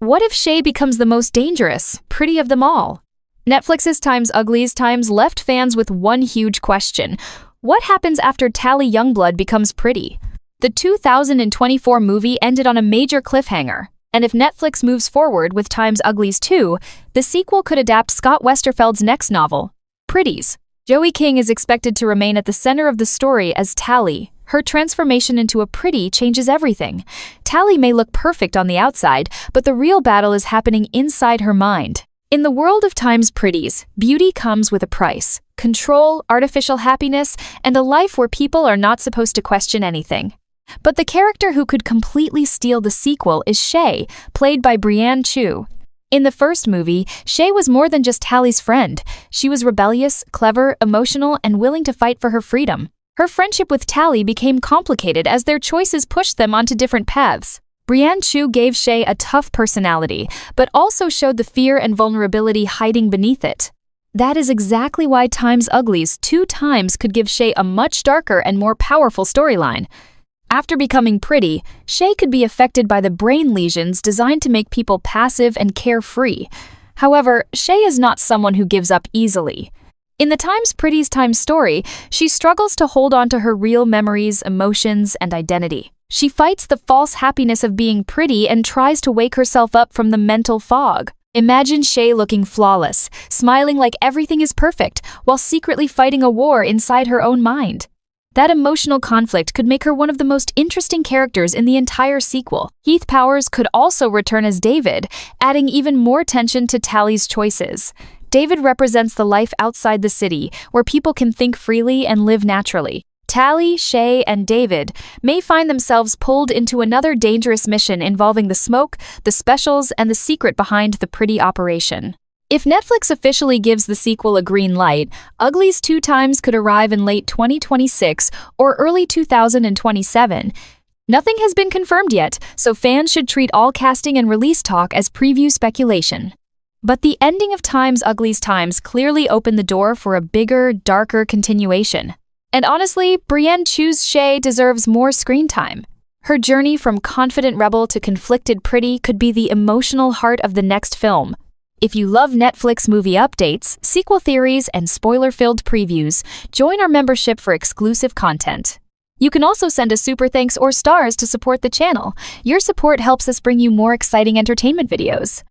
What if Shay becomes the most dangerous, pretty of them all? Netflix's Uglies left fans with one huge question. What happens after Tally Youngblood becomes pretty? The 2024 movie ended on a major cliffhanger, and if Netflix moves forward with Uglies 2, the sequel could adapt Scott Westerfeld's next novel, Pretties. Joey King is expected to remain at the center of the story as Tally. Her transformation into a pretty changes everything. Tally may look perfect on the outside, but the real battle is happening inside her mind. In the world of Pretties, beauty comes with a price: control, artificial happiness, and a life where people are not supposed to question anything. But the character who could completely steal the sequel is Shay, played by Brianne Tju. In the first movie, Shay was more than just Tally's friend. She was rebellious, clever, emotional, and willing to fight for her freedom. Her friendship with Tally became complicated as their choices pushed them onto different paths. Brianne Tju gave Shay a tough personality, but also showed the fear and vulnerability hiding beneath it. That is exactly why Uglies 2 could give Shay a much darker and more powerful storyline. After becoming pretty, Shay could be affected by the brain lesions designed to make people passive and carefree. However, Shay is not someone who gives up easily. In the Pretties story, she struggles to hold on to her real memories, emotions, and identity. She fights the false happiness of being pretty and tries to wake herself up from the mental fog. Imagine Shay looking flawless, smiling like everything is perfect, while secretly fighting a war inside her own mind. That emotional conflict could make her one of the most interesting characters in the entire sequel. Heath Powers could also return as David, adding even more tension to Tally's choices. David represents the life outside the city, where people can think freely and live naturally. Tally, Shay, and David may find themselves pulled into another dangerous mission involving the smoke, the specials, and the secret behind the pretty operation. If Netflix officially gives the sequel a green light, Uglies 2 could arrive in late 2026 or early 2027. Nothing has been confirmed yet, so fans should treat all casting and release talk as preview speculation. But the ending of Uglies clearly opened the door for a bigger, darker continuation. And honestly, Brianne Tju's Shay deserves more screen time. Her journey from confident rebel to conflicted pretty could be the emotional heart of the next film. If you love Netflix movie updates, sequel theories, and spoiler-filled previews, join our membership for exclusive content. You can also send us super thanks or stars to support the channel. Your support helps us bring you more exciting entertainment videos.